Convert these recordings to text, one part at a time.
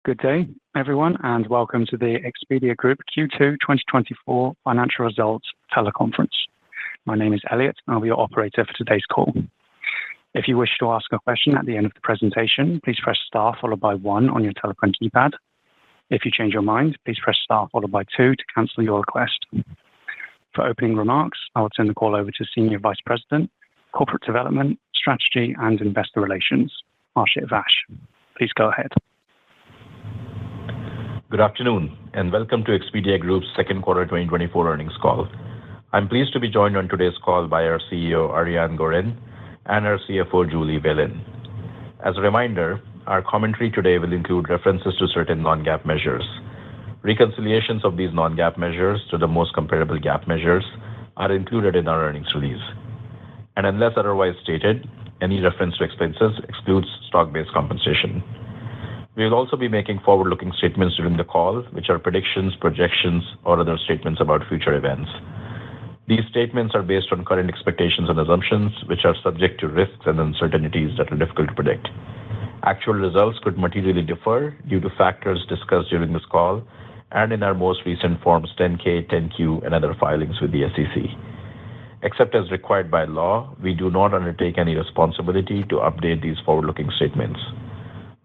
Good day, everyone, and welcome to the Expedia Group Q2 2024 financial results teleconference. My name is Elliot, and I'll be your operator for today's call. If you wish to ask a question at the end of the presentation, please press star followed by one on your telephone keypad. If you change your mind, please press star followed by two to cancel your request. For opening remarks, I will turn the call over to Senior Vice President, Corporate Development, Strategy, and Investor Relations, Harshit Vash. Please go ahead. Good afternoon, and welcome to Expedia Group's second quarter 2024 earnings call. I'm pleased to be joined on today's call by our CEO, Ariane Gorin, and our CFO, Julie Whalen. As a reminder, our commentary today will include references to certain non-GAAP measures. Reconciliations of these non-GAAP measures to the most comparable GAAP measures are included in our earnings release. And unless otherwise stated, any reference to expenses excludes stock-based compensation. We will also be making forward-looking statements during the call, which are predictions, projections, or other statements about future events. These statements are based on current expectations and assumptions, which are subject to risks and uncertainties that are difficult to predict. Actual results could materially differ due to factors discussed during this call and in our most recent Forms 10-K, 10-Q, and other filings with the SEC. Except as required by law, we do not undertake any responsibility to update these forward-looking statements.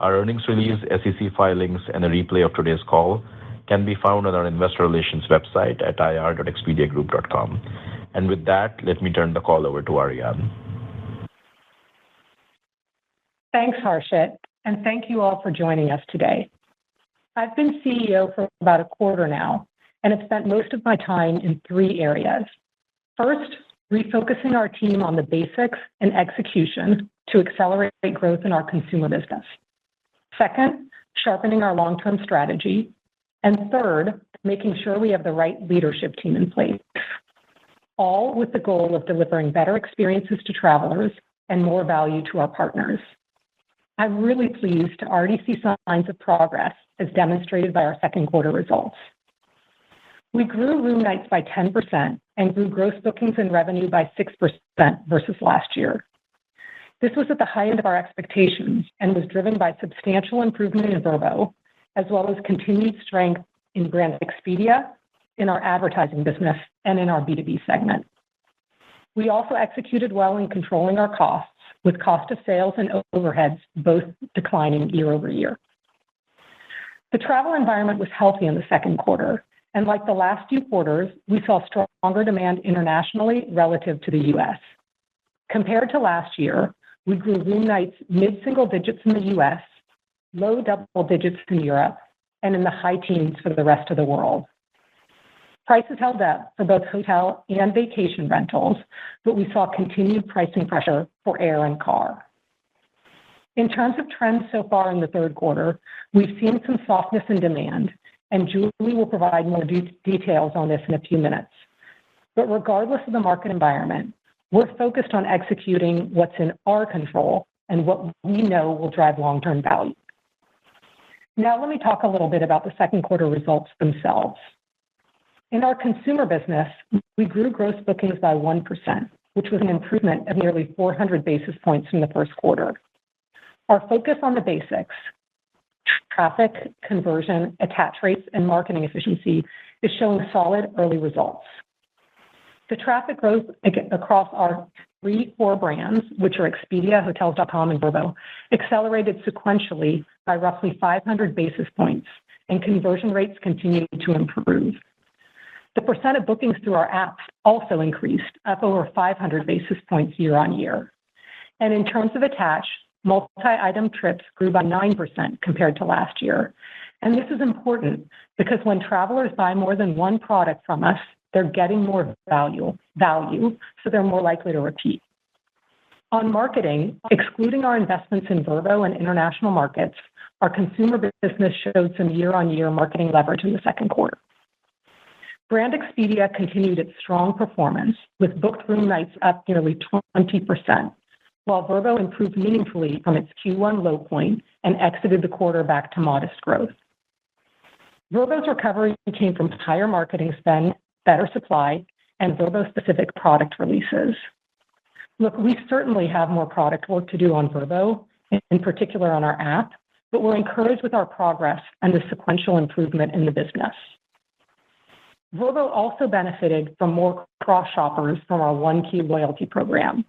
Our earnings release, SEC filings, and a replay of today's call can be found on our investor relations website at ir.expediagroup.com. And with that, let me turn the call over to Ariane. Thanks, Harshit, and thank you all for joining us today. I've been CEO for about a quarter now, and have spent most of my time in three areas. First, refocusing our team on the basics and execution to accelerate growth in our consumer business. Second, sharpening our long-term strategy. And third, making sure we have the right leadership team in place, all with the goal of delivering better experiences to travelers and more value to our partners. I'm really pleased to already see signs of progress as demonstrated by our second quarter results. We grew room nights by 10% and grew gross bookings and revenue by 6% versus last year. This was at the high end of our expectations and was driven by substantial improvement in Vrbo, as well as continued strength in Brand Expedia, in our advertising business, and in our B2B segment. We also executed well in controlling our costs, with cost of sales and overheads both declining year over year. The travel environment was healthy in the second quarter, and like the last few quarters, we saw stronger demand internationally relative to the US. Compared to last year, we grew room nights mid-single digits in the US, low double digits in Europe, and in the high teens for the rest of the world. Prices held up for both hotel and vacation rentals, but we saw continued pricing pressure for air and car. In terms of trends so far in the third quarter, we've seen some softness in demand, and Julie will provide more details on this in a few minutes. But regardless of the market environment, we're focused on executing what's in our control and what we know will drive long-term value. Now, let me talk a little bit about the second quarter results themselves. In our consumer business, we grew gross bookings by 1%, which was an improvement of nearly 400 basis points from the first quarter. Our focus on the basics, traffic, conversion, attach rates, and marketing efficiency, is showing solid early results. The traffic growth across our three core brands, which are Expedia, Hotels.com, and Vrbo, accelerated sequentially by roughly 500 basis points, and conversion rates continue to improve. The percent of bookings through our apps also increased, up over 500 basis points year on year. And in terms of attach, multi-item trips grew by 9% compared to last year. And this is important because when travelers buy more than one product from us, they're getting more value, so they're more likely to repeat. On marketing, excluding our investments in Vrbo and international markets, our consumer business showed some year-on-year marketing leverage in the second quarter. Brand Expedia continued its strong performance, with booked room nights up nearly 20%, while Vrbo improved meaningfully from its Q1 low point and exited the quarter back to modest growth. Vrbo's recovery came from higher marketing spend, better supply, and Vrbo-specific product releases. Look, we certainly have more product work to do on Vrbo, in particular on our app, but we're encouraged with our progress and the sequential improvement in the business. Vrbo also benefited from more cross-shoppers from our One Key loyalty program.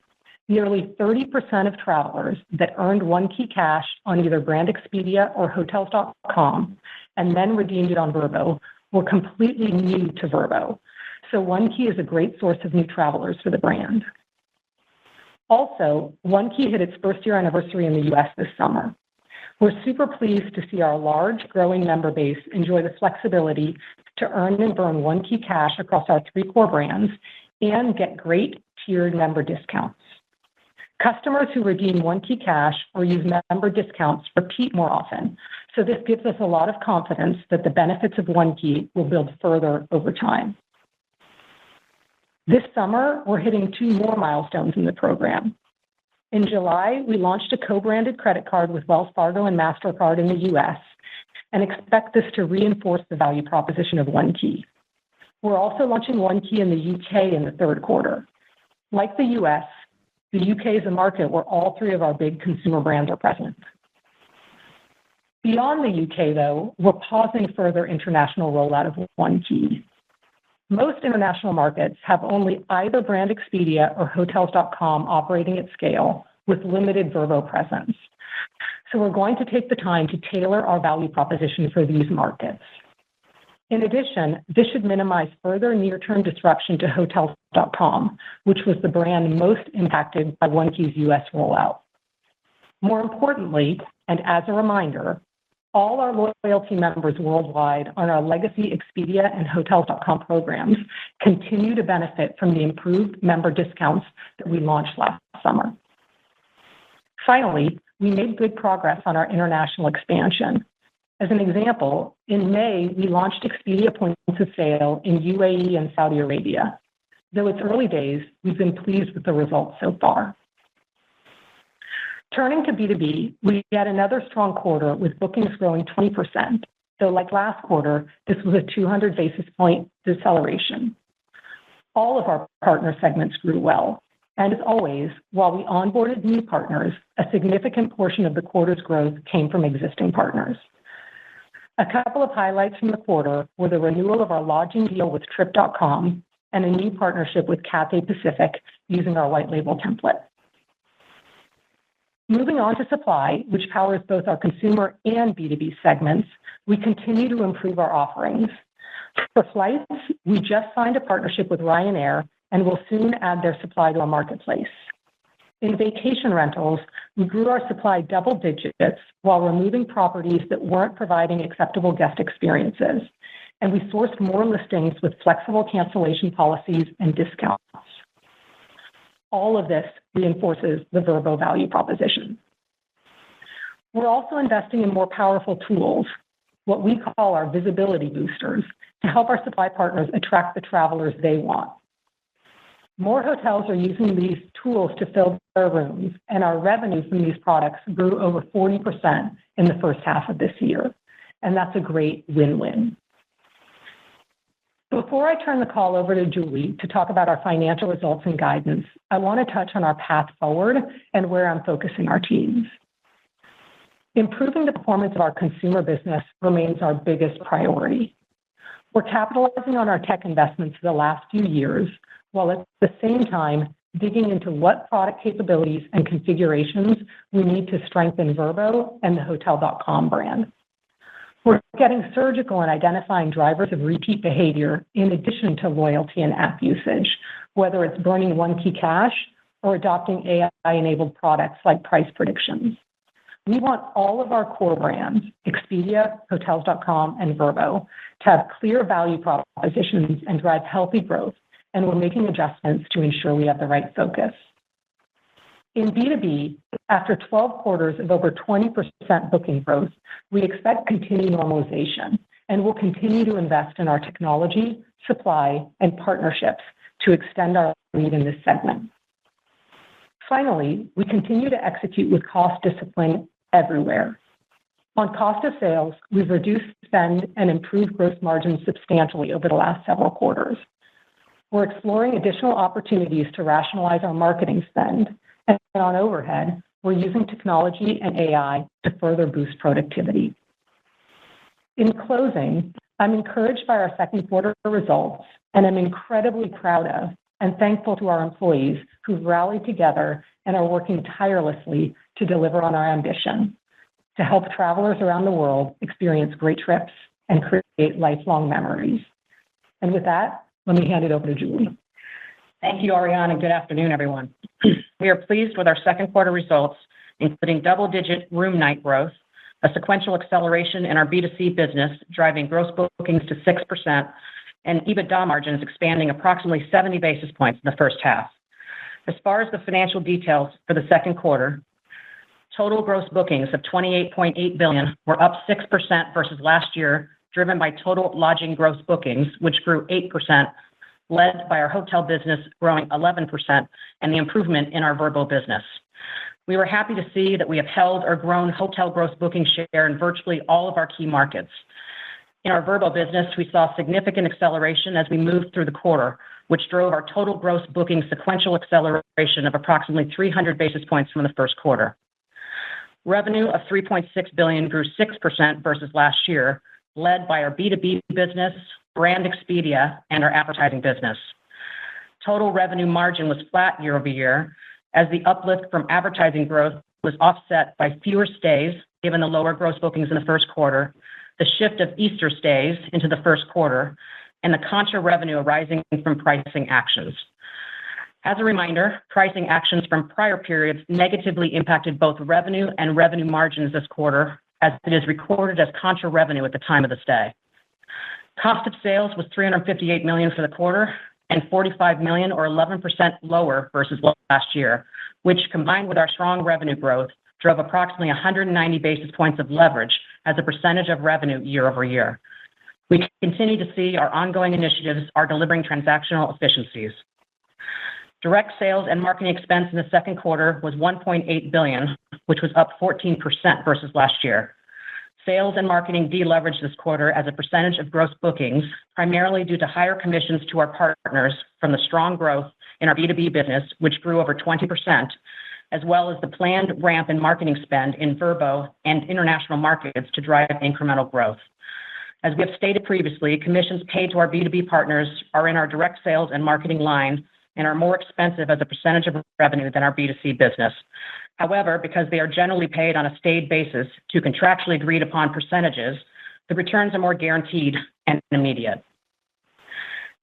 Nearly 30% of travelers that earned One Key cash on either Brand Expedia or Hotels.com and then redeemed it on Vrbo were completely new to Vrbo. So One Key is a great source of new travelers for the brand. Also, One Key hit its first year anniversary in the US this summer. We're super pleased to see our large, growing member base enjoy the flexibility to earn and burn One Key cash across our 3 core brands and get great tiered member discounts. Customers who redeem One Key cash or use member discounts repeat more often, so this gives us a lot of confidence that the benefits of One Key will build further over time. This summer, we're hitting 2 more milestones in the program. In July, we launched a co-branded credit card with Wells Fargo and MasterCard in the US and expect this to reinforce the value proposition of One Key. We're also launching One Key in the UK in the third quarter. Like the US, the UK is a market where all 3 of our big consumer brands are present. Beyond the UK, though, we're pausing further international rollout of One Key. Most international markets have only either Brand Expedia or Hotels.com operating at scale with limited Vrbo presence. So we're going to take the time to tailor our value proposition for these markets. In addition, this should minimize further near-term disruption to Hotels.com, which was the brand most impacted by One Key's US rollout. More importantly, and as a reminder, all our loyalty members worldwide on our legacy Expedia and Hotels.com programs continue to benefit from the improved member discounts that we launched last summer. Finally, we made good progress on our international expansion. As an example, in May, we launched Expedia points of sale in UAE and Saudi Arabia. Though it's early days, we've been pleased with the results so far. Turning to B2B, we had another strong quarter with bookings growing 20%, though like last quarter, this was a 200 basis point deceleration. All of our partner segments grew well. And as always, while we onboarded new partners, a significant portion of the quarter's growth came from existing partners. A couple of highlights from the quarter were the renewal of our lodging deal with Trip.com and a new partnership with Cathay Pacific using our white label template. Moving on to supply, which powers both our consumer and B2B segments, we continue to improve our offerings. For flights, we just signed a partnership with Ryanair and will soon add their supply to our marketplace. In vacation rentals, we grew our supply double digits while removing properties that weren't providing acceptable guest experiences, and we sourced more listings with flexible cancellation policies and discounts. All of this reinforces the Vrbo value proposition. We're also investing in more powerful tools, what we call our visibility boosters, to help our supply partners attract the travelers they want. More hotels are using these tools to fill their rooms, and our revenue from these products grew over 40% in the first half of this year, and that's a great win-win. Before I turn the call over to Julie to talk about our financial results and guidance, I want to touch on our path forward and where I'm focusing our teams. Improving the performance of our consumer business remains our biggest priority. We're capitalizing on our tech investments for the last few years, while at the same time digging into what product capabilities and configurations we need to strengthen Vrbo and the Hotel.com brand. We're getting surgical in identifying drivers of repeat behavior in addition to loyalty and app usage, whether it's burning One Key cash or adopting AI-enabled products like price predictions. We want all of our core brands, Expedia, Hotels.com, and Vrbo, to have clear value propositions and drive healthy growth, and we're making adjustments to ensure we have the right focus. In B2B, after 12 quarters of over 20% booking growth, we expect continued normalization, and we'll continue to invest in our technology, supply, and partnerships to extend our lead in this segment. Finally, we continue to execute with cost discipline everywhere. On cost of sales, we've reduced spend and improved gross margins substantially over the last several quarters. We're exploring additional opportunities to rationalize our marketing spend, and on overhead, we're using technology and AI to further boost productivity. In closing, I'm encouraged by our second quarter results, and I'm incredibly proud of and thankful to our employees who've rallied together and are working tirelessly to deliver on our ambition to help travelers around the world experience great trips and create lifelong memories. And with that, let me hand it over to Julie. Thank you, Ariane, and good afternoon, everyone. We are pleased with our second quarter results, including double-digit room night growth, a sequential acceleration in our B2C business, driving gross bookings to 6%, and EBITDA margins expanding approximately 70 basis points in the first half. As far as the financial details for the second quarter, total gross bookings of $28.8 billion were up 6% versus last year, driven by total lodging gross bookings, which grew 8%, led by our hotel business growing 11%, and the improvement in our Vrbo business. We were happy to see that we have held or grown hotel gross booking share in virtually all of our key markets. In our Vrbo business, we saw significant acceleration as we moved through the quarter, which drove our total gross booking sequential acceleration of approximately 300 basis points from the first quarter. Revenue of $3.6 billion grew 6% versus last year, led by our B2B business, Brand Expedia, and our advertising business. Total revenue margin was flat year over year, as the uplift from advertising growth was offset by fewer stays, given the lower gross bookings in the first quarter, the shift of Easter stays into the first quarter, and the contra revenue arising from pricing actions. As a reminder, pricing actions from prior periods negatively impacted both revenue and revenue margins this quarter, as it is recorded as contra revenue at the time of the stay. Cost of sales was $358 million for the quarter, and $45 million or 11% lower versus last year, which, combined with our strong revenue growth, drove approximately 190 basis points of leverage as a percentage of revenue year over year. We continue to see our ongoing initiatives are delivering transactional efficiencies. Direct sales and marketing expense in the second quarter was $1.8 billion, which was up 14% versus last year. Sales and marketing deleveraged this quarter as a percentage of gross bookings, primarily due to higher commissions to our partners from the strong growth in our B2B business, which grew over 20%, as well as the planned ramp in marketing spend in Vrbo and international markets to drive incremental growth. As we have stated previously, commissions paid to our B2B partners are in our direct sales and marketing line and are more expensive as a percentage of revenue than our B2C business. However, because they are generally paid on a stayed basis to contractually agreed upon percentages, the returns are more guaranteed and immediate.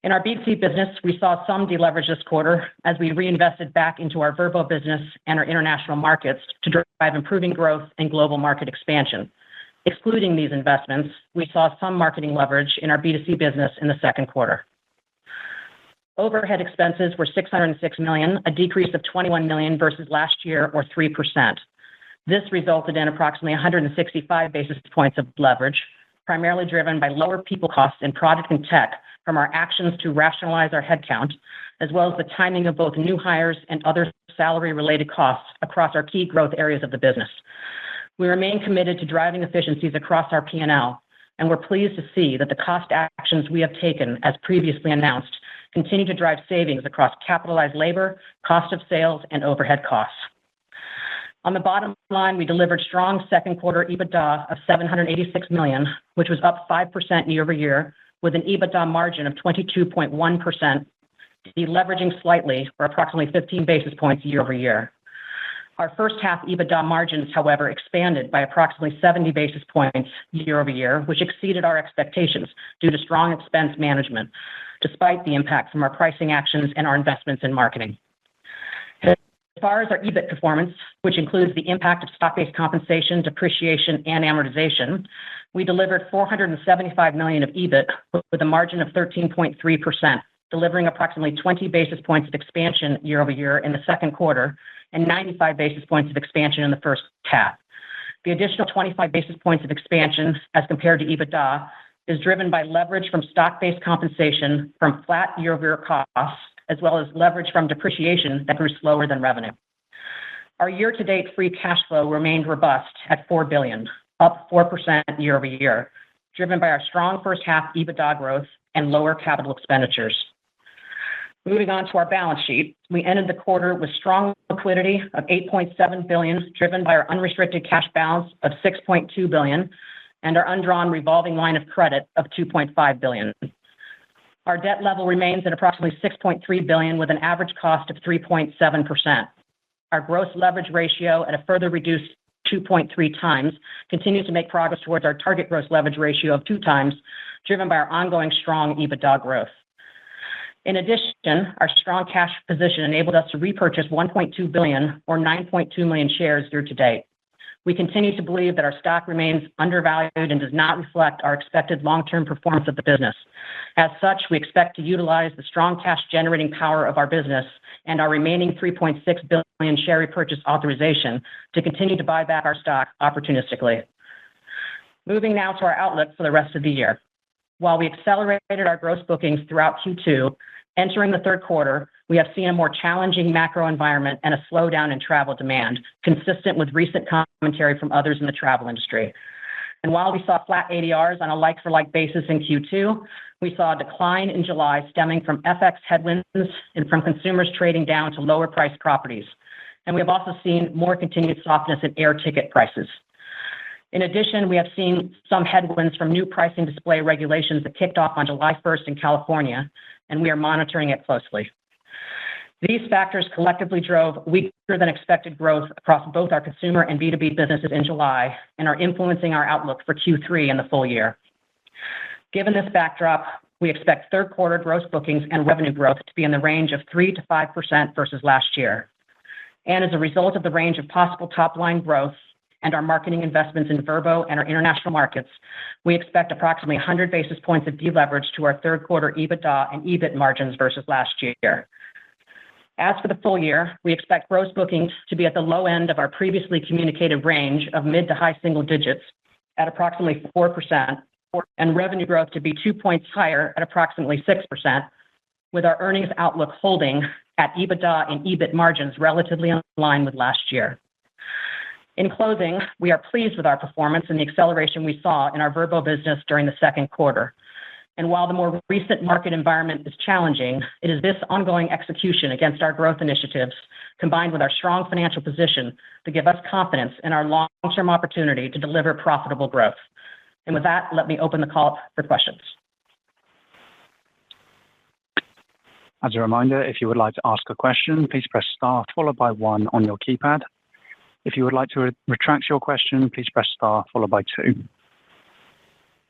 In our B2C business, we saw some deleverage this quarter as we reinvested back into our Vrbo business and our international markets to drive improving growth and global market expansion. Excluding these investments, we saw some marketing leverage in our B2C business in the second quarter. Overhead expenses were $606 million, a decrease of $21 million versus last year, or 3%. This resulted in approximately 165 basis points of leverage, primarily driven by lower people costs in product and tech from our actions to rationalize our headcount, as well as the timing of both new hires and other salary-related costs across our key growth areas of the business. We remain committed to driving efficiencies across our P&L, and we're pleased to see that the cost actions we have taken, as previously announced, continue to drive savings across capitalized labor, cost of sales, and overhead costs. On the bottom line, we delivered strong second quarter EBITDA of $786 million, which was up 5% year over year, with an EBITDA margin of 22.1%, deleveraging slightly for approximately 15 basis points year over year. Our first half EBITDA margins, however, expanded by approximately 70 basis points year over year, which exceeded our expectations due to strong expense management, despite the impact from our pricing actions and our investments in marketing. As far as our EBIT performance, which includes the impact of stock-based compensation, depreciation, and amortization, we delivered $475 million of EBIT with a margin of 13.3%, delivering approximately 20 basis points of expansion year over year in the second quarter and 95 basis points of expansion in the first half. The additional 25 basis points of expansion as compared to EBITDA is driven by leverage from stock-based compensation from flat year-over-year costs, as well as leverage from depreciation that grew slower than revenue. Our year-to-date free cash flow remained robust at $4 billion, up 4% year-over-year, driven by our strong first half EBITDA growth and lower capital expenditures. Moving on to our balance sheet, we ended the quarter with strong liquidity of $8.7 billion, driven by our unrestricted cash balance of $6.2 billion and our undrawn revolving line of credit of $2.5 billion. Our debt level remains at approximately $6.3 billion with an average cost of 3.7%. Our gross leverage ratio at a further reduced 2.3 times continues to make progress towards our target gross leverage ratio of 2 times, driven by our ongoing strong EBITDA growth. In addition, our strong cash position enabled us to repurchase $1.2 billion or 9.2 million shares year to date. We continue to believe that our stock remains undervalued and does not reflect our expected long-term performance of the business. As such, we expect to utilize the strong cash-generating power of our business and our remaining $3.6 billion share repurchase authorization to continue to buy back our stock opportunistically. Moving now to our outlook for the rest of the year. While we accelerated our gross bookings throughout Q2, entering the third quarter, we have seen a more challenging macro environment and a slowdown in travel demand, consistent with recent commentary from others in the travel industry. And while we saw flat ADRs on a like-for-like basis in Q2, we saw a decline in July stemming from FX headwinds and from consumers trading down to lower-priced properties. And we have also seen more continued softness in air ticket prices. In addition, we have seen some headwinds from new pricing display regulations that kicked off on July 1st in California, and we are monitoring it closely. These factors collectively drove weaker than expected growth across both our consumer and B2B businesses in July and are influencing our outlook for Q3 and the full year. Given this backdrop, we expect third quarter gross bookings and revenue growth to be in the range of 3 to 5% versus last year. And as a result of the range of possible top-line growth and our marketing investments in Vrbo and our international markets, we expect approximately 100 basis points of deleverage to our third quarter EBITDA and EBIT margins versus last year. As for the full year, we expect gross bookings to be at the low end of our previously communicated range of mid to high single digits at approximately 4%, and revenue growth to be 2 points higher at approximately 6%, with our earnings outlook holding at EBITDA and EBIT margins relatively in line with last year. In closing, we are pleased with our performance and the acceleration we saw in our Vrbo business during the second quarter. And while the more recent market environment is challenging, it is this ongoing execution against our growth initiatives, combined with our strong financial position, to give us confidence in our long-term opportunity to deliver profitable growth. And with that, let me open the call for questions. As a reminder, if you would like to ask a question, please press star followed by 1 on your keypad. If you would like to retract your question, please press star followed by 2.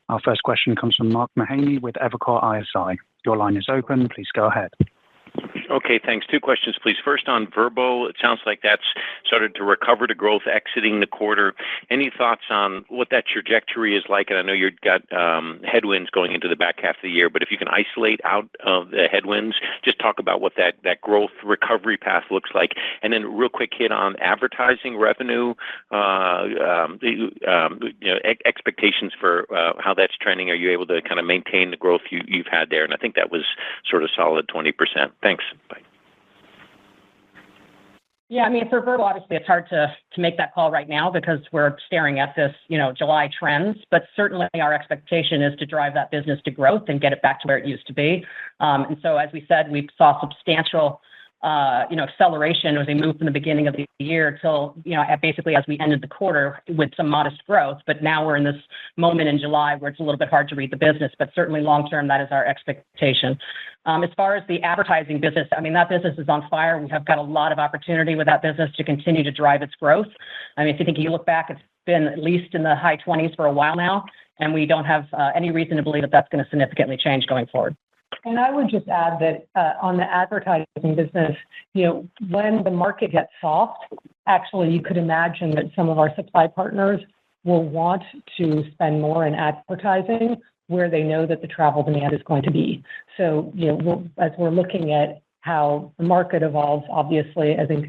Our first question comes from Mark Mahaney with Evercore ISI. Your line is open. Please go ahead. Okay, thanks. 2 questions, please. First, on Vrbo, it sounds like that's started to recover to growth exiting the quarter. Any thoughts on what that trajectory is like? And I know you've got headwinds going into the back half of the year, but if you can isolate out of the headwinds, just talk about what that growth recovery path looks like. And then real quick hit on advertising revenue, expectations for how that's trending. Are you able to kind of maintain the growth you've had there? And I think that was sort of solid 20%. Thanks. Bye. Yeah, I mean, for Vrbo, obviously, it's hard to make that call right now because we're staring at this, July trends. But certainly, our expectation is to drive that business to growth and get it back to where it used to be. And so, as we said, we saw substantial, acceleration as we moved from the beginning of the year till, basically as we ended the quarter with some modest growth. But now we're in this moment in July where it's a little bit hard to read the business. But certainly, long term, that is our expectation. As far as the advertising business, I mean, that business is on fire. We have got a lot of opportunity with that business to continue to drive its growth. I mean, if you look back, it's been at least in the high 20s for a while now, and we don't have any reason to believe that that's going to significantly change going forward. And I would just add that on the advertising business, when the market gets soft, actually, you could imagine that some of our supply partners will want to spend more in advertising where they know that the travel demand is going to be. So, as we're looking at how the market evolves, obviously, I think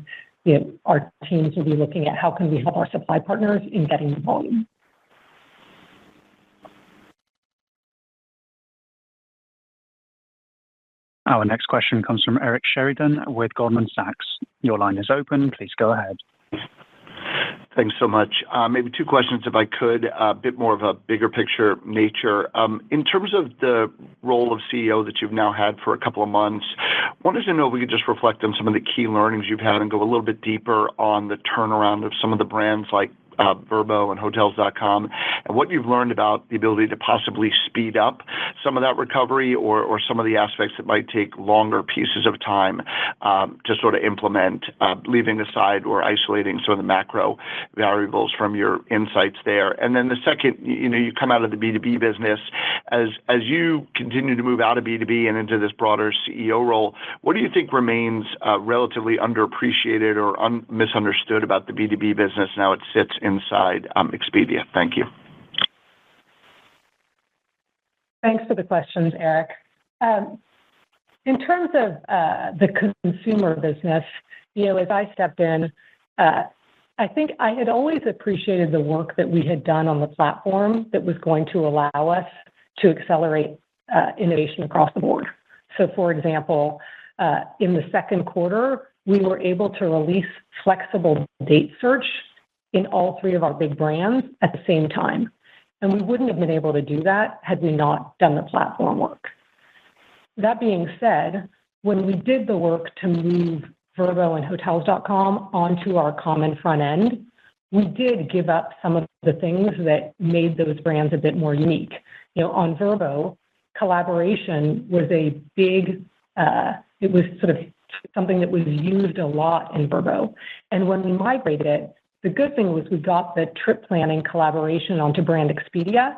our teams will be looking at how can we help our supply partners in getting the volume. Our next question comes from Eric Sheridan with Goldman Sachs. Your line is open. Please go ahead. Thanks so much. Maybe two questions, if I could, a bit more of a bigger picture nature. In terms of the role of CEO that you've now had for a couple of months, wanted to know if we could just reflect on some of the key learnings you've had and go a little bit deeper on the turnaround of some of the brands like Vrbo and Hotels.com, and what you've learned about the ability to possibly speed up some of that recovery or some of the aspects that might take longer pieces of time to sort of implement, leaving aside or isolating some of the macro variables from your insights there. And then the second, you come out of the B2B business. As you continue to move out of B2B and into this broader CEO role, what do you think remains relatively underappreciated or misunderstood about the B2B business now it sits inside Expedia? Thank you. Thanks for the questions, Eric. In terms of the consumer business, as I stepped in, I think I had always appreciated the work that we had done on the platform that was going to allow us to accelerate innovation across the board. So, for example, in the second quarter, we were able to release flexible date search in all three of our big brands at the same time. And we wouldn't have been able to do that had we not done the platform work. That being said, when we did the work to move Vrbo and Hotels.com onto our common front end, we did give up some of the things that made those brands a bit more unique. On Vrbo, collaboration was a big, it was sort of something that was used a lot in Vrbo. And when we migrated it, the good thing was we got the trip planning collaboration onto brand Expedia,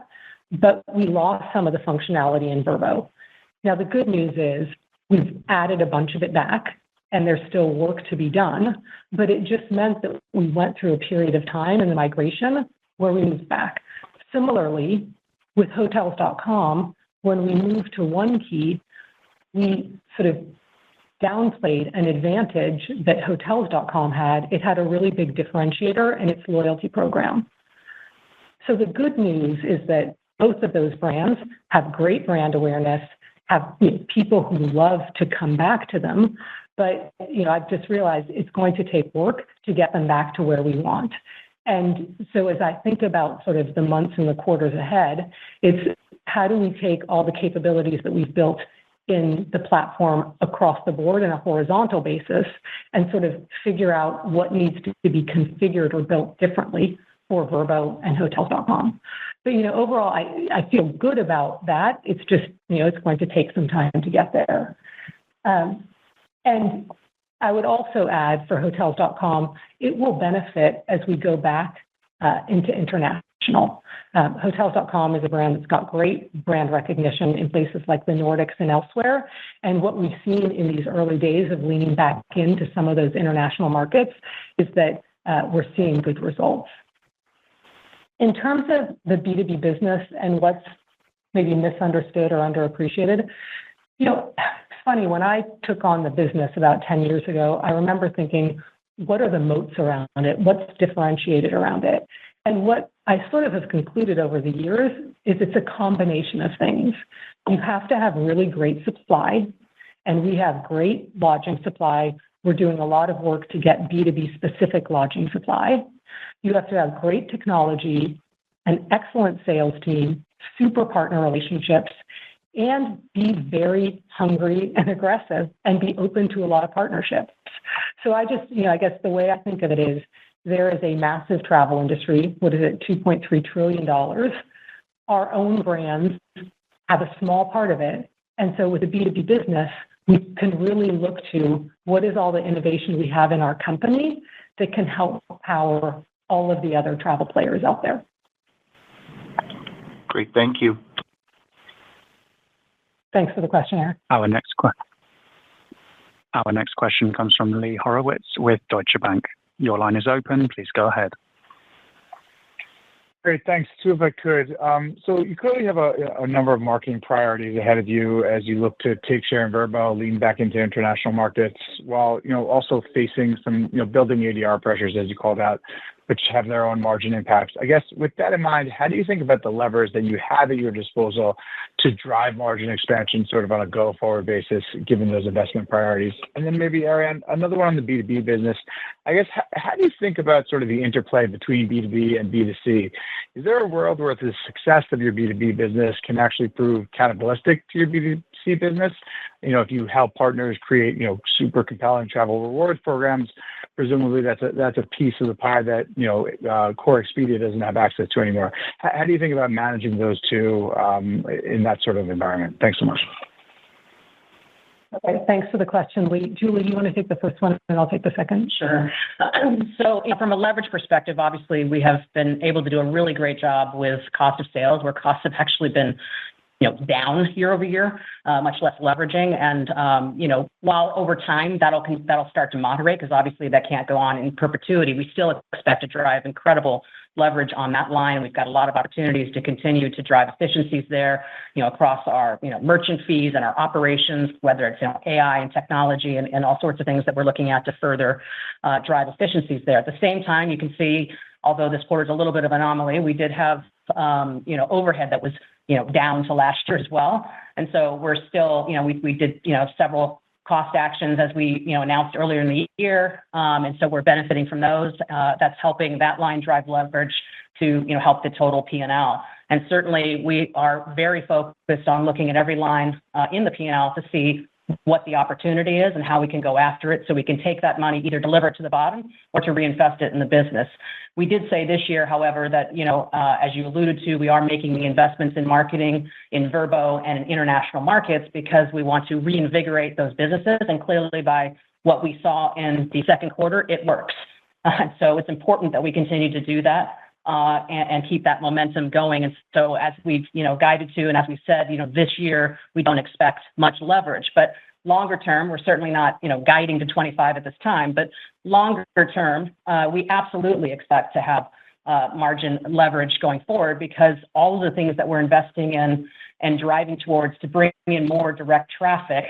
but we lost some of the functionality in Vrbo. Now, the good news is we've added a bunch of it back, and there's still work to be done, but it just meant that we went through a period of time in the migration where we moved back. Similarly, with Hotels.com, when we moved to one key, we sort of downplayed an advantage that Hotels.com had. It had a really big differentiator in its loyalty program. So the good news is that both of those brands have great brand awareness, have people who love to come back to them, but I've just realized it's going to take work to get them back to where we want. And so as I think about sort of the months and the quarters ahead, it's how do we take all the capabilities that we've built in the platform across the board in a horizontal basis and sort of figure out what needs to be configured or built differently for Vrbo and Hotels.com. But, overall, I feel good about that. It's just, it's going to take some time to get there. And I would also add for Hotels.com, it will benefit as we go back into international. Hotels.com is a brand that's got great brand recognition in places like the Nordics and elsewhere. And what we've seen in these early days of leaning back into some of those international markets is that we're seeing good results. In terms of the B2B business and what's maybe misunderstood or underappreciated, it's funny, when I took on the business about 10 years ago, I remember thinking, what are the moats around it? What's differentiated around it? And what I sort of have concluded over the years is it's a combination of things. You have to have really great supply, and we have great lodging supply. We're doing a lot of work to get B2B specific lodging supply. You have to have great technology, an excellent sales team, super partner relationships, and be very hungry and aggressive and be open to a lot of partnerships. So I just, I guess the way I think of it is there is a massive travel industry. What is it? $2.3 trillion. Our own brands have a small part of it. And so with the B2B business, we can really look to what is all the innovation we have in our company that can help power all of the other travel players out there. Great. Thank you. Thanks for the question, Eric. Our next question comes from Lee Horowitz with Deutsche Bank. Your line is open. Please go ahead. Great. Thanks. Two, if I could. So you clearly have a number of marketing priorities ahead of you as you look to take share in Vrbo, lean back into international markets, while also facing some building ADR pressures, as you called out. which have their own margin impacts. I guess with that in mind, how do you think about the levers that you have at your disposal to drive margin expansion sort of on a go-forward basis, given those investment priorities? And then maybe, Ariane, another one on the B2B business. I guess, how do you think about sort of the interplay between B2B and B2C? Is there a world where the success of your B2B business can actually prove cannibalistic to your B2C business? If you help partners create, super compelling travel rewards programs, presumably that's a piece of the pie that, core Expedia doesn't have access to anymore. How do you think about managing those two in that sort of environment? Thanks so much. Okay, thanks for the question, Lee. Julie, you want to take the first one, and I'll take the second? Sure. So from a leverage perspective, obviously, we have been able to do a really great job with cost of sales, where costs have actually been down year over year, much less leveraging. And, while over time that'll start to moderate, because obviously that can't go on in perpetuity, we still expect to drive incredible leverage on that line. We've got a lot of opportunities to continue to drive efficiencies there, across our, merchant fees and our operations, whether it's, AI and technology and all sorts of things that we're looking at to further drive efficiencies there. At the same time, you can see, although this quarter is a little bit of an anomaly, we did have, overhead that was, down to last year as well. And so we're still, we did, several cost actions as we, announced earlier in the year. And so we're benefiting from those. That's helping that line drive leverage to, help the total P&L. And certainly we are very focused on looking at every line in the P&L to see what the opportunity is and how we can go after it, so we can take that money, either deliver it to the bottom or to reinvest it in the business. We did say this year, however, that, as you alluded to, we are making the investments in marketing, in Vrbo and in international markets, because we want to reinvigorate those businesses. And clearly, by what we saw in the second quarter, it works. So it's important that we continue to do that and keep that momentum going. And so as we've, guided to, and as we said, this year, we don't expect much leverage, but longer term, we're certainly not, guiding to 25 at this time, but longer term, we absolutely expect to have margin leverage going forward, because all of the things that we're investing in and driving towards to bring in more direct traffic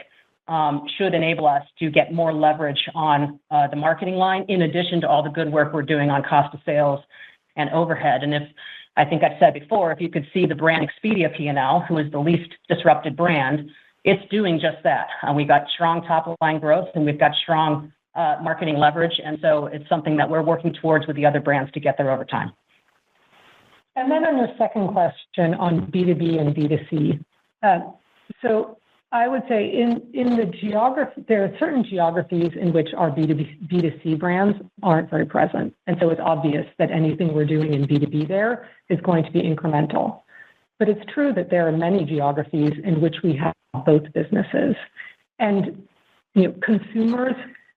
should enable us to get more leverage on the marketing line, in addition to all the good work we're doing on cost of sales and overhead. And I think I've said before, if you could see the brand Expedia P&L, who is the least disrupted brand, it's doing just that. We've got strong top line growth, and we've got strong marketing leverage. And so it's something that we're working towards with the other brands to get there over time. And then on your second question on B2B and B2C. So I would say in the geography, there are certain geographies in which our B2C brands aren't very present. And so it's obvious that anything we're doing in B2B there is going to be incremental. But it's true that there are many geographies in which we have both businesses. And, consumers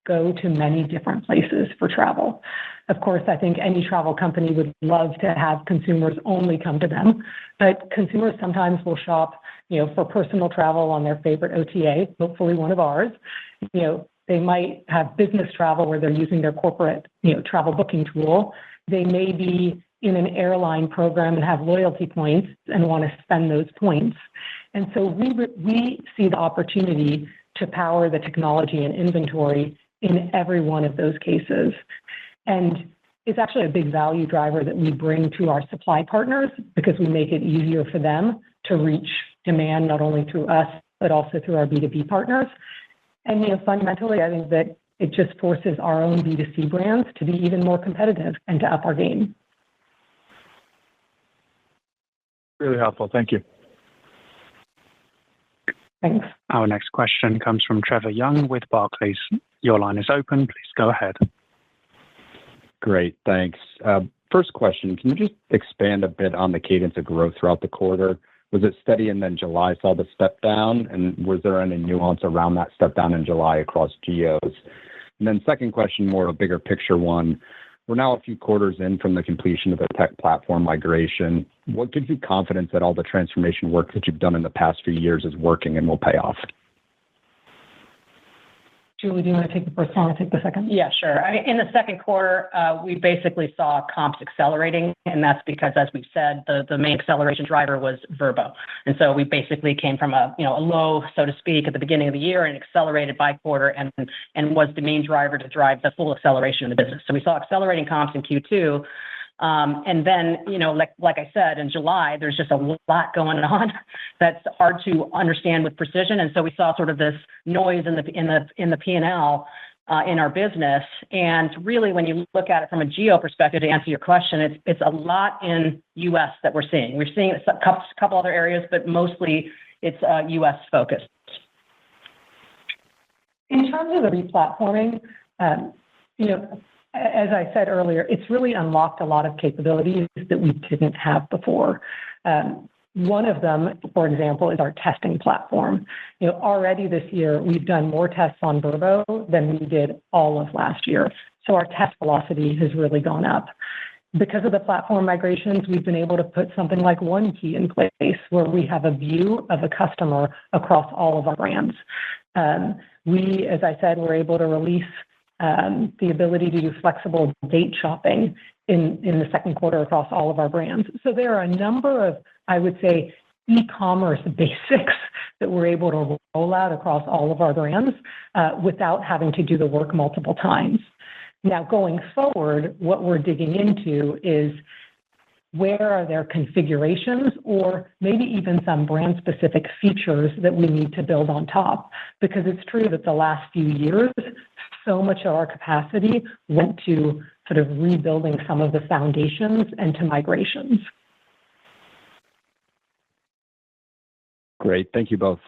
go to many different places for travel. Of course, I think any travel company would love to have consumers only come to them, but consumers sometimes will shop, for personal travel on their favorite OTA, hopefully one of ours. They might have business travel where they're using their corporate, travel booking tool. They may be in an airline program and have loyalty points and want to spend those points. And so we see the opportunity to power the technology and inventory in every one of those cases. And it's actually a big value driver that we bring to our supply partners, because we make it easier for them to reach demand, not only through us, but also through our B2B partners. And, fundamentally, I think that it just forces our own B2C brands to be even more competitive and to up our game. Really helpful. Thank you. Thanks. Our next question comes from Trevor Young with Barclays. Your line is open. Please go ahead. Great. Thanks. First question, can you just expand a bit on the cadence of growth throughout the quarter? Was it steady and then July saw the step down? And was there any nuance around that step down in July across geos? And then second question, more of a bigger picture one. We're now a few quarters in from the completion of the tech platform migration. What gives you confidence that all the transformation work that you've done in the past few years is working and will pay off? Julie, do you want to take the first one? I'll take the second. Yeah, sure. I mean, in the second quarter, we basically saw comps accelerating, and that's because, as we've said, the main acceleration driver was Vrbo. And so we basically came from a low, so to speak, at the beginning of the year and accelerated by quarter and was the main driver to drive the full acceleration in the business. So we saw accelerating comps in Q2. And then, like I said, in July, there's just a lot going on that's hard to understand with precision. And so we saw sort of this noise in the P&L in our business. And really, when you look at it from a geo perspective, to answer your question, it's a lot in U.S. that we're seeing. We're seeing a couple other areas, but mostly it's U.S. focused. In terms of the replatforming, as I said earlier, it's really unlocked a lot of capabilities that we didn't have before. One of them, for example, is our testing platform. Already this year, we've done more tests on Vrbo than we did all of last year. So our test velocity has really gone up. Because of the platform migrations, we've been able to put something like One Key in place where we have a view of a customer across all of our brands. We, as I said, were able to release the ability to do flexible date shopping in the second quarter across all of our brands. So there are a number of, I would say, e-commerce basics that we're able to roll out across all of our brands without having to do the work multiple times. Now, going forward, what we're digging into is where are there configurations or maybe even some brand-specific features that we need to build on top? Because it's true that the last few years, so much of our capacity went to sort of rebuilding some of the foundations and to migrations. Great. Thank you both.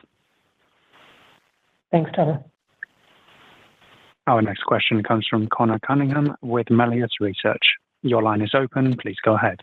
Thanks, Trevor. Our next question comes from Connor Cunningham with Melius Research. Your line is open. Please go ahead.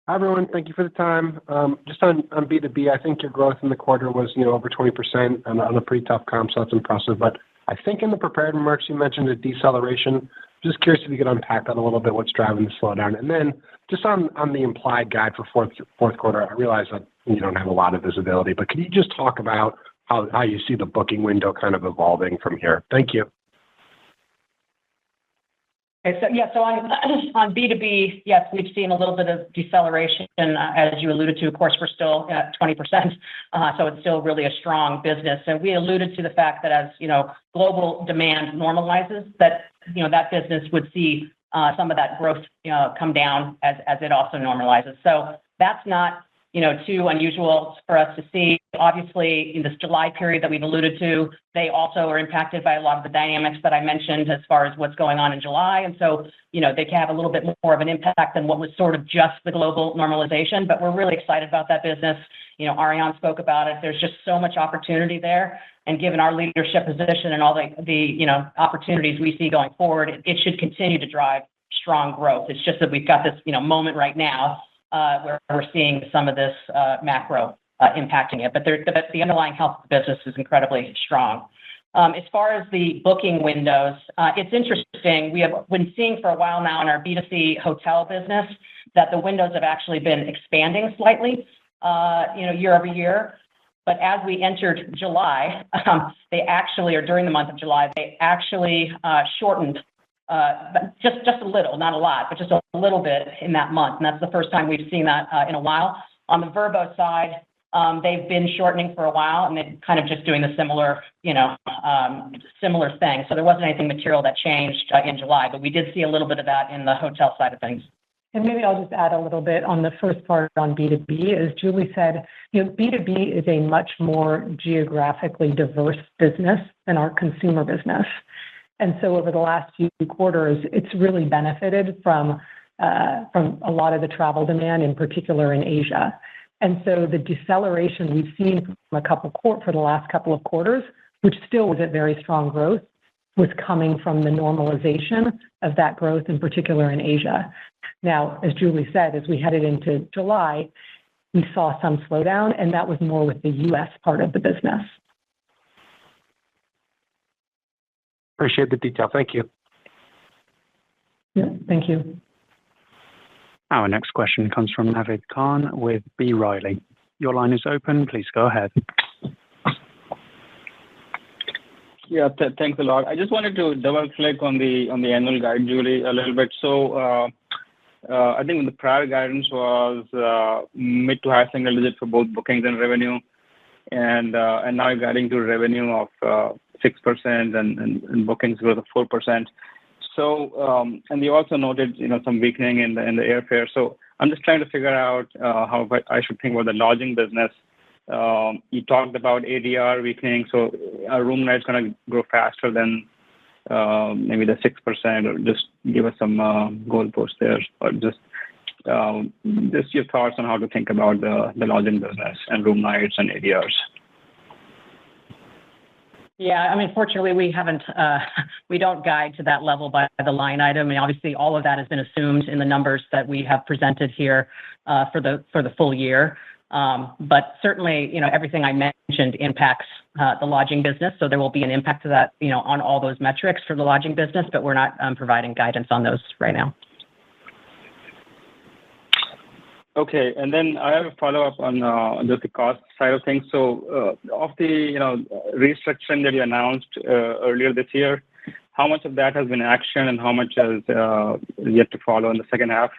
Hi, everyone. Thank you for the time. Just on B2B, I think your growth in the quarter was over 20% on a pretty tough comp, so that's impressive. But I think in the prepared remarks, you mentioned a deceleration. Just curious if you could unpack that a little bit, what's driving the slowdown. And then just on the implied guide for fourth quarter, I realize that you don't have a lot of visibility, but can you just talk about how you see the booking window kind of evolving from here? Thank you. Okay, so on B2B, yes, we've seen a little bit of deceleration, as you alluded to. Of course, we're still at 20%, so it's still really a strong business. And we alluded to the fact that as global demand normalizes, that that business would see some of that growth come down as it also normalizes. So that's not too unusual for us to see. Obviously, in this July period that we've alluded to, they also are impacted by a lot of the dynamics that I mentioned as far as what's going on in July. And so, they can have a little bit more of an impact than what was sort of just the global normalization. But we're really excited about that business. Ariane spoke about it. There's just so much opportunity there. And given our leadership position and all the opportunities we see going forward, it should continue to drive strong growth. It's just that we've got this moment right now where we're seeing some of this macro impacting it. But the underlying health of the business is incredibly strong. As far as the booking windows, it's interesting. We have been seeing for a while now in our B2C hotel business that the windows have actually been expanding slightly, year over year. But as we entered July, they actually, or during the month of July, they actually shortened just a little, not a lot, but just a little bit in that month. And that's the first time we've seen that in a while. On the Vrbo side, they've been shortening for a while, and they're kind of just doing the similar thing. So there wasn't anything material that changed in July, but we did see a little bit of that in the hotel side of things. And maybe I'll just add a little bit on the first part on B2B. As Julie said, B2B is a much more geographically diverse business than our consumer business. And so over the last few quarters, it's really benefited from a lot of the travel demand, in particular in Asia. And so the deceleration we've seen for the last couple of quarters, which still was at very strong growth, was coming from the normalization of that growth, in particular in Asia. Now, as Julie said, as we headed into July, we saw some slowdown, and that was more with the U.S. part of the business. Appreciate the detail. Thank you. Yeah, thank you. Our next question comes from Naved Khan with B. Riley. Your line is open. Please go ahead. Yeah, thanks a lot. I just wanted to double-click on the annual guide, Julie, a little bit. So, I think the prior guidance was mid to high single digit for both bookings and revenue, and now you're guiding to revenue of 6% and bookings growth of 4%. So, and you also noted, some weakening in the airfare. So I'm just trying to figure out how I should think about the lodging business. You talked about ADR weakening, so our room nights going to grow faster than maybe the 6%, or just give us some goalposts there, or just your thoughts on how to think about the lodging business and room nights and ADRs. Yeah, I mean, fortunately, we don't guide to that level by the line item. I mean, obviously, all of that has been assumed in the numbers that we have presented here for the full year. But certainly, everything I mentioned impacts the lodging business, so there will be an impact to that, on all those metrics for the lodging business, but we're not providing guidance on those right now. Okay, and then I have a follow-up on just the cost side of things. So, of the restructuring that you announced earlier this year, how much of that has been action, and how much is yet to follow in the second half?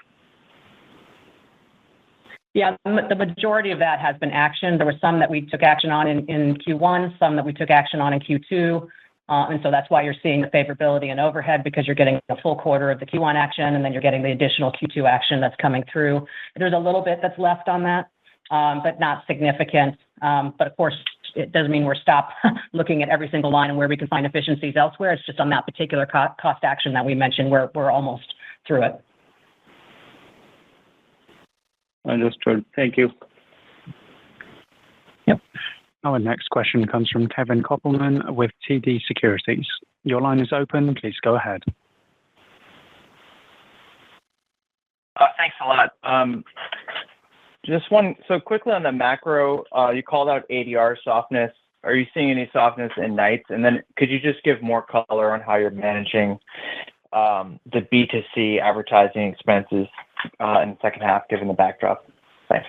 Yeah, the majority of that has been action. There were some that we took action on in Q1, some that we took action on in Q2. And so that's why you're seeing the favorability in overhead, because you're getting a full quarter of the Q1 action, and then you're getting the additional Q2 action that's coming through. There's a little bit that's left on that, but not significant. But of course, it doesn't mean we're stopped looking at every single line and where we can find efficiencies elsewhere. It's just on that particular cost action that we mentioned, we're almost through it. Understood. Thank you. Yep. Our next question comes from Kevin Koppelman with TD Securities. Your line is open. Please go ahead. Thanks a lot. Just one, so quickly on the macro, you called out ADR softness. Are you seeing any softness in nights? And then could you just give more color on how you're managing the B2C advertising expenses in the second half, given the backdrop? Thanks.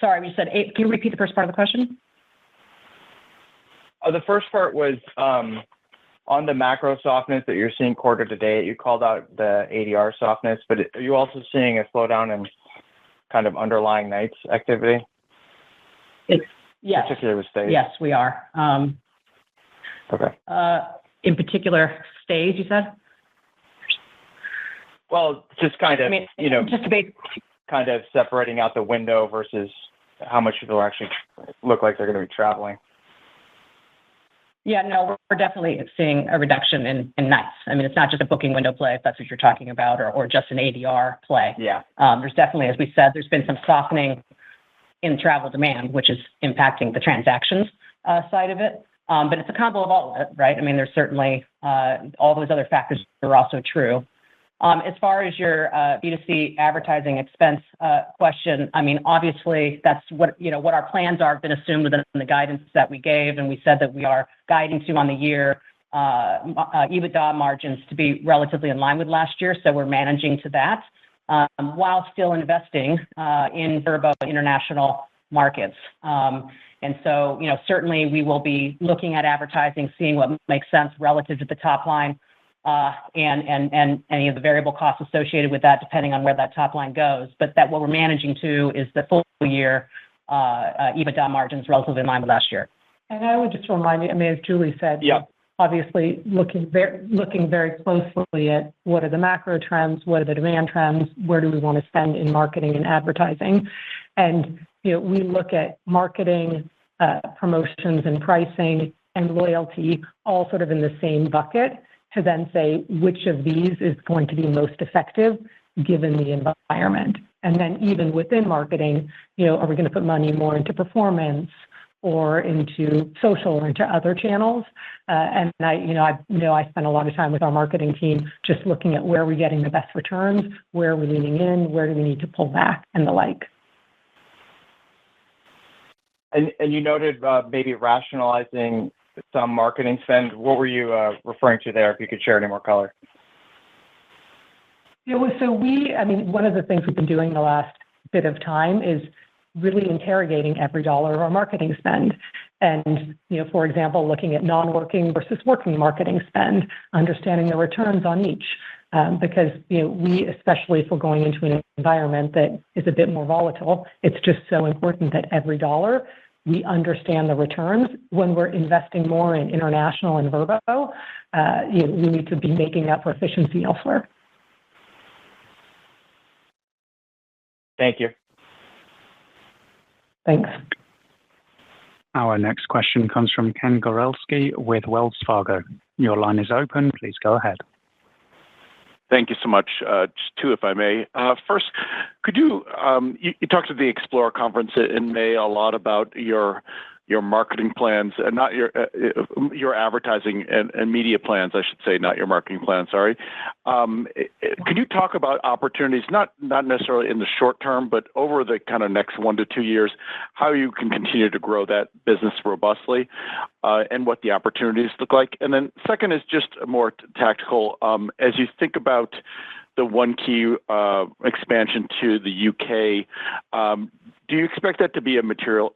Sorry, you said eight. Can you repeat the first part of the question? The first part was on the macro softness that you're seeing quarter to date. You called out the ADR softness, but are you also seeing a slowdown in kind of underlying nights activity? Yes. Particularly with stays? Yes, we are. Okay. In particular, stays, you said? Well, just kind of, just to kind of separating out the window versus how much people actually look like they're going to be traveling. Yeah, no, we're definitely seeing a reduction in nights. I mean, it's not just a booking window play, if that's what you're talking about, or just an ADR play. Yeah. There's definitely, as we said, there's been some softening in travel demand, which is impacting the transactions side of it. But it's a combo of all of it, right? I mean, there's certainly all those other factors are also true. As far as your B2C advertising expense question, I mean, obviously that's what our plans are, have been assumed within the guidance that we gave, and we said that we are guiding to on the year EBITDA margins to be relatively in line with last year. So we're managing to that while still investing in Vrbo international markets. And so, certainly we will be looking at advertising, seeing what makes sense relative to the top line, and any of the variable costs associated with that, depending on where that top line goes. But that what we're managing to is the full year EBITDA margins relatively in line with last year. And I would just remind you, I mean, as Julie said, obviously looking very closely at what are the macro trends, what are the demand trends, where do we want to spend in marketing and advertising. And, we look at marketing, promotions and pricing and loyalty all sort of in the same bucket to then say which of these is going to be most effective given the environment. And then even within marketing, are we going to put money more into performance or into social or into other channels? And I spend a lot of time with our marketing team just looking at where we're getting the best returns, where are we leaning in, where do we need to pull back, and the like. And you noted maybe rationalizing some marketing spend. What were you referring to there, if you could share any more color? So one of the things we've been doing the last bit of time is really interrogating every dollar of our marketing spend. And, for example, looking at non-working versus working marketing spend, understanding the returns on each. Because, we, especially if we're going into an environment that is a bit more volatile, it's just so important that every dollar we understand the returns. When we're investing more in international and Vrbo, we need to be making up for efficiency elsewhere. Thank you. Thanks. Our next question comes from Ken Gorelski with Wells Fargo. Your line is open. Please go ahead. Thank you so much. Just two, if I may. First, could you talked at the Explore conference in May a lot about your marketing plans, and not your advertising and media plans, I should say, not your marketing plans. Sorry. Could you talk about opportunities, not necessarily in the short term, but over the kind of next 1 to 2 years, how you can continue to grow that business robustly, and what the opportunities look like? And then second is just more tactical. As you think about the One Key expansion to the UK, do you expect that to be a material?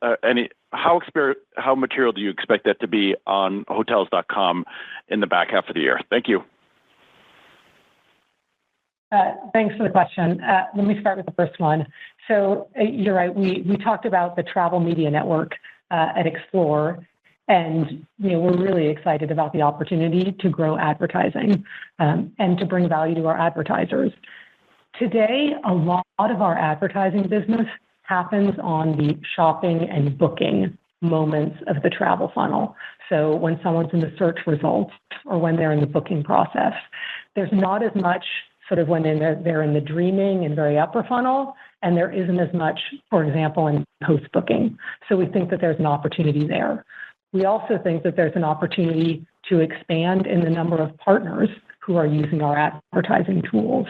How material do you expect that to be on Hotels.com in the back half of the year? Thank you. Thanks for the question. Let me start with the first one. So you're right. We talked about the Travel Media Network at Explore, and we're really excited about the opportunity to grow advertising and to bring value to our advertisers. Today, a lot of our advertising business happens on the shopping and booking moments of the travel funnel. So when someone's in the search results or when they're in the booking process, there's not as much sort of when they're in the dreaming and very upper funnel, and there isn't as much, for example, in post-booking. So we think that there's an opportunity there. We also think that there's an opportunity to expand in the number of partners who are using our advertising tools.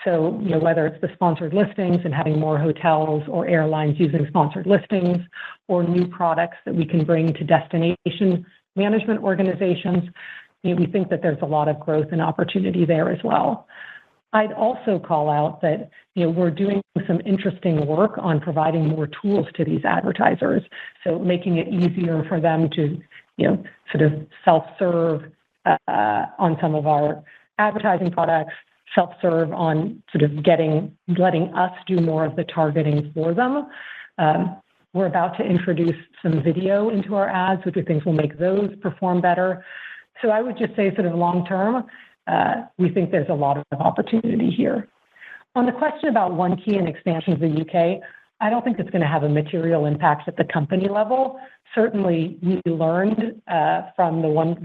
So, whether it's the sponsored listings and having more hotels or airlines using sponsored listings, or new products that we can bring to destination management organizations, we think that there's a lot of growth and opportunity there as well. I'd also call out that we're doing some interesting work on providing more tools to these advertisers, so making it easier for them to sort of self-serve on some of our advertising products, self-serve on sort of letting us do more of the targeting for them. We're about to introduce some video into our ads, which we think will make those perform better. So I would just say sort of long term, we think there's a lot of opportunity here. On the question about One Key and expansion to the UK, I don't think it's going to have a material impact at the company level. Certainly, we learned from the One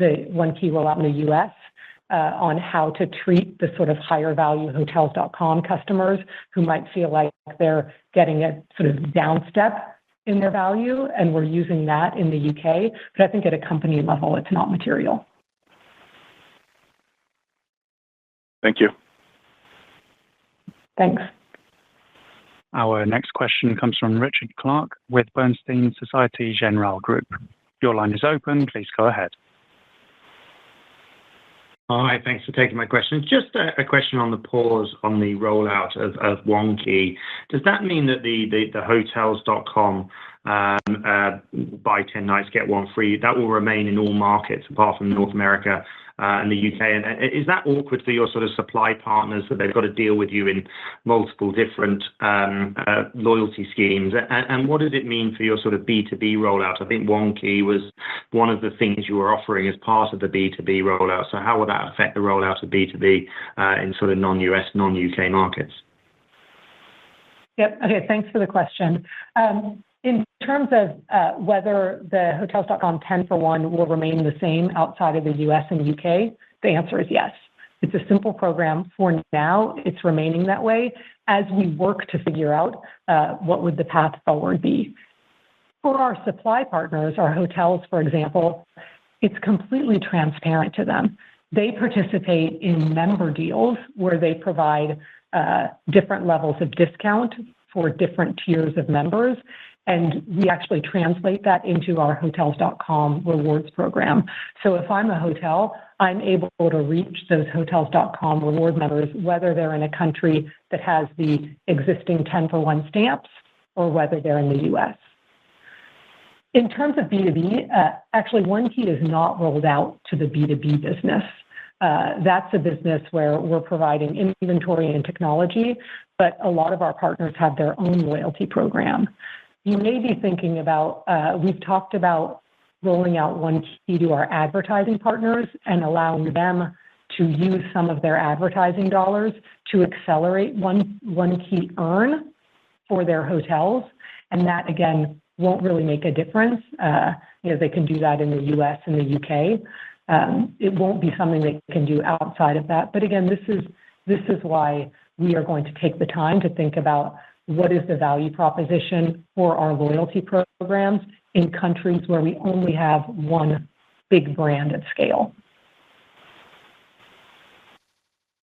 Key rollout in the US on how to treat the sort of higher value Hotels.com customers who might feel like they're getting a sort of down step in their value, and we're using that in the UK. But I think at a company level, it's not material. Thank you. Thanks. Our next question comes from Richard Clarke with Bernstein Societe Generale Group. Your line is open. Please go ahead. Hi, thanks for taking my question. Just a question on the pause on the rollout of One Key. Does that mean that the Hotels.com buy 10 nights, get one free, that will remain in all markets apart from North America and the UK? And is that awkward for your sort of supply partners that they've got to deal with you in multiple different loyalty schemes? And what does it mean for your sort of B2B rollout? I think One Key was one of the things you were offering as part of the B2B rollout. So how will that affect the rollout of B2B in sort of non-US, non-UK markets? Yep. Okay. Thanks for the question. In terms of whether the Hotels.com 10 for 1 will remain the same outside of the US and UK, the answer is yes. It's a simple program for now. It's remaining that way as we work to figure out what would the path forward be. For our supply partners, our hotels, for example, it's completely transparent to them. They participate in member deals where they provide different levels of discount for different tiers of members. And we actually translate that into our Hotels.com rewards program. So if I'm a hotel, I'm able to reach those Hotels.com reward members, whether they're in a country that has the existing 10 for 1 stamps or whether they're in the US. In terms of B2B, actually, One Key is not rolled out to the B2B business. That's a business where we're providing inventory and technology, but a lot of our partners have their own loyalty program. You may be thinking about, we've talked about rolling out One Key to our advertising partners and allowing them to use some of their advertising dollars to accelerate One Key earn for their hotels. And that, again, won't really make a difference. They can do that in the US and the UK. It won't be something they can do outside of that. But again, this is why we are going to take the time to think about what is the value proposition for our loyalty programs in countries where we only have one big brand at scale.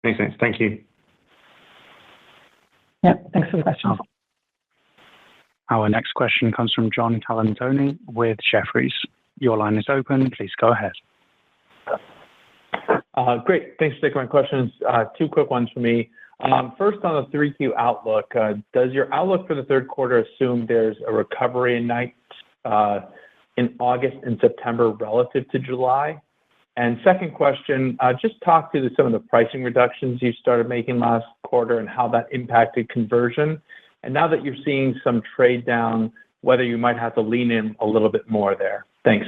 Makes sense. Thank you. Yeah, thanks for the question. Our next question comes from John Calantoni with Jefferies. Your line is open. Please go ahead. Great. Thanks for taking my questions. Two quick ones for me. First, on the 3Q outlook, does your outlook for the third quarter assume there's a recovery in nights in August and September relative to July? And second question, just talk to some of the pricing reductions you started making last quarter and how that impacted conversion. And now that you're seeing some trade down, whether you might have to lean in a little bit more there. Thanks.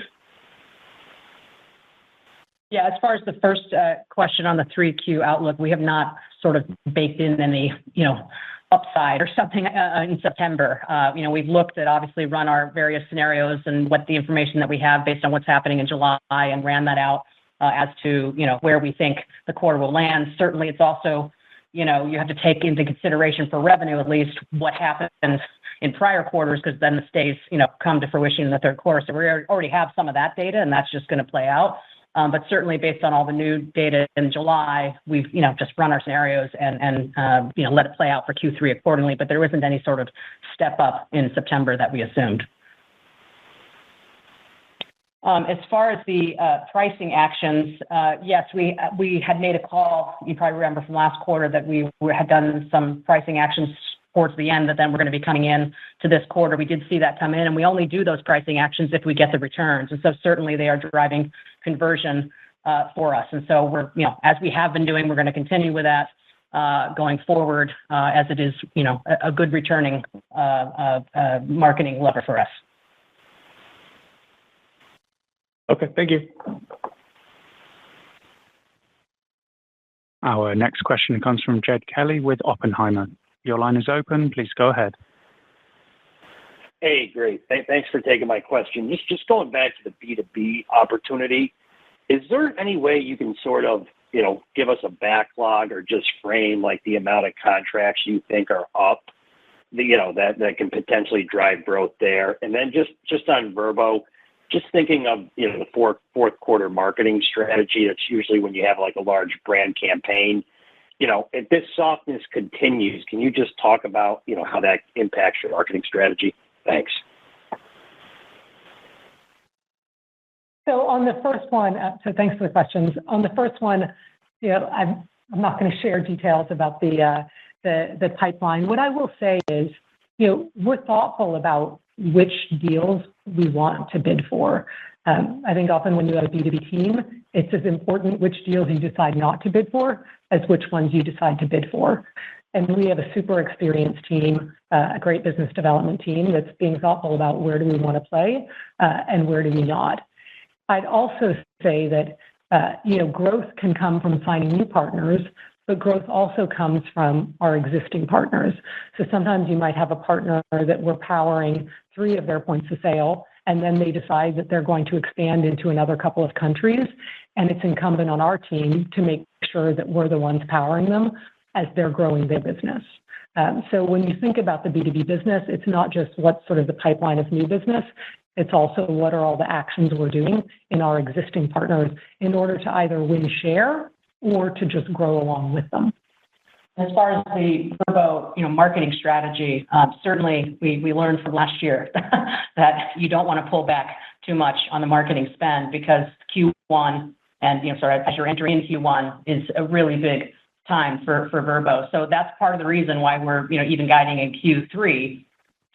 Yeah, as far as the first question on the 3Q outlook, we have not sort of baked in any, upside or something in September. We've looked at obviously run our various scenarios and what the information that we have based on what's happening in July and ran that out as to, where we think the quarter will land. Certainly it's also, you have to take into consideration for revenue, at least what happens in prior quarters, because then the stays, come to fruition in the third quarter. So we already have some of that data and that's just going to play out. But certainly based on all the new data in July, we've, just run our scenarios and let it play out for Q3 accordingly, but there isn't any sort of step up in September that we assumed. As far as the pricing actions, yes, we had made a call, you probably remember from last quarter, that we had done some pricing actions towards the end that then we're going to be coming in to this quarter. We did see that come in, and we only do those pricing actions if we get the returns. And so certainly they are driving conversion for us. And so we're, as we have been doing, we're going to continue with that going forward as it is, a good returning marketing lever for us. Okay, thank you. Our next question comes from Jed Kelly with Oppenheimer. Your line is open. Please go ahead. Hey, great. Thanks for taking my question. Just going back to the B2B opportunity, is there any way you can sort of, give us a backlog or just frame like the amount of contracts you think are up, that can potentially drive growth there? And then just on Vrbo, just thinking of, the fourth quarter marketing strategy, that's usually when you have like a large brand campaign. If this softness continues, can you just talk about, how that impacts your marketing strategy? Thanks. So on the first one, so thanks for the questions. On the first one, I'm not going to share details about the pipeline. What I will say is, we're thoughtful about which deals we want to bid for. I think often when you have a B2B team, it's as important which deals you decide not to bid for as which ones you decide to bid for. And we have a super experienced team, a great business development team that's being thoughtful about where do we want to play and where do we not. I'd also say that, growth can come from finding new partners, but growth also comes from our existing partners. So sometimes you might have a partner that we're powering 3 of their points of sale, and then they decide that they're going to expand into another couple of countries. And it's incumbent on our team to make sure that we're the ones powering them as they're growing their business. So when you think about the B2B business, it's not just what's sort of the pipeline of new business. It's also what are all the actions we're doing in our existing partners in order to either win share or to just grow along with them. As far as the Vrbo, marketing strategy, certainly we learned from last year that you don't want to pull back too much on the marketing spend because Q1 and, as you're entering Q1 is a really big time for Vrbo. So that's part of the reason why we're, even guiding in Q3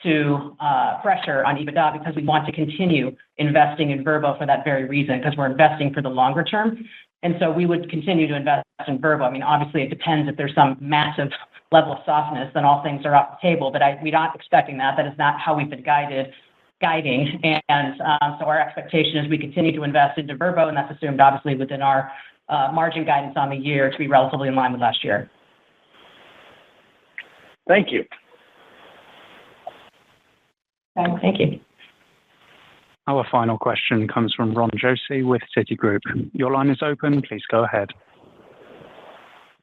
to pressure on EBITDA because we want to continue investing in Vrbo for that very reason, because we're investing for the longer term. And so we would continue to invest in Vrbo. I mean, obviously, it depends if there's some massive level of softness, then all things are off the table. But we're not expecting that. That is not how we've been guiding. And so our expectation is we continue to invest into Vrbo, and that's assumed, obviously, within our margin guidance on the year to be relatively in line with last year. Thank you. Thank you. Our final question comes from Ron Josey with Citigroup. Your line is open. Please go ahead.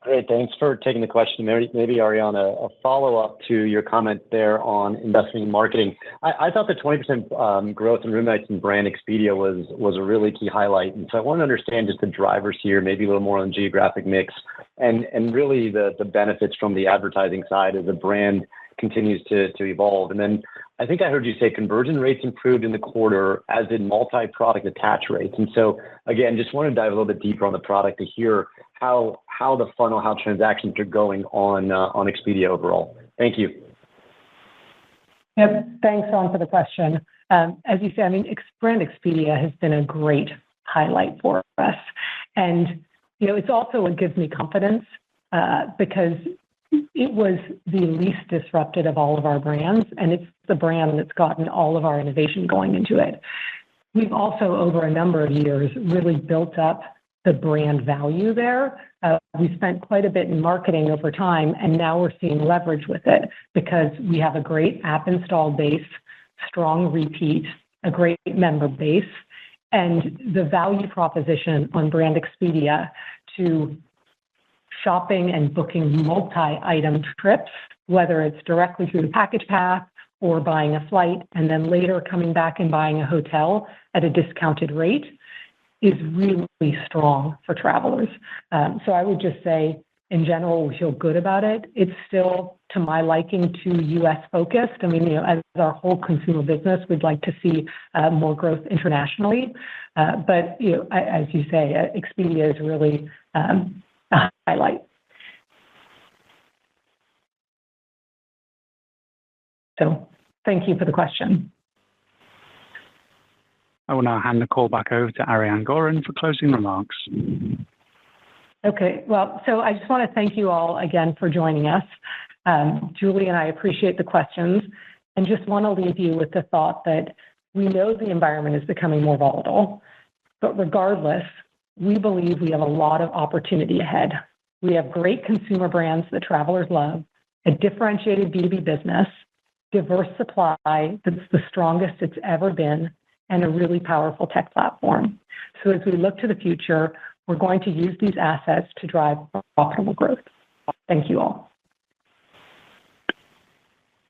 Great. Thanks for taking the question. Maybe Ariane, a follow-up to your comment there on investing in marketing. I thought the 20% growth in room nights in Brand Expedia was a really key highlight. And so I want to understand just the drivers here, maybe a little more on geographic mix, and really the benefits from the advertising side as the brand continues to evolve. And then I think I heard you say conversion rates improved in the quarter, as did multi-product attach rates. And so, again, just want to dive a little bit deeper on the product to hear how the funnel, how transactions are going on Expedia overall. Thank you. Yep. Thanks, Ron, for the question. As you said, I mean, Brand Expedia has been a great highlight for us. And, it's also what gives me confidence because it was the least disrupted of all of our brands, and it's the brand that's gotten all of our innovation going into it. We've also, over a number of years, really built up the brand value there. We spent quite a bit in marketing over time, and now we're seeing leverage with it because we have a great app install base, strong repeat, a great member base, and the value proposition on Brand Expedia to shopping and booking multi-item trips, whether it's directly through the package path or buying a flight and then later coming back and buying a hotel at a discounted rate, is really strong for travelers. So I would just say, in general, we feel good about it. It's still, to my liking, too U.S. focused. I mean, as our whole consumer business, we'd like to see more growth internationally. But, as you say, Expedia is really a highlight. So thank you for the question. I will now hand the call back over to Ariane Gorin for closing remarks. Okay. Well, so I just want to thank you all again for joining us. Julie and I appreciate the questions and just want to leave you with the thought that we know the environment is becoming more volatile, but regardless, we believe we have a lot of opportunity ahead. We have great consumer brands that travelers love, a differentiated B2B business, diverse supply that's the strongest it's ever been, and a really powerful tech platform. So as we look to the future, we're going to use these assets to drive profitable growth. Thank you all.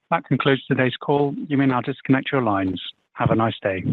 That concludes today's call. You may now disconnect your lines. Have a nice day.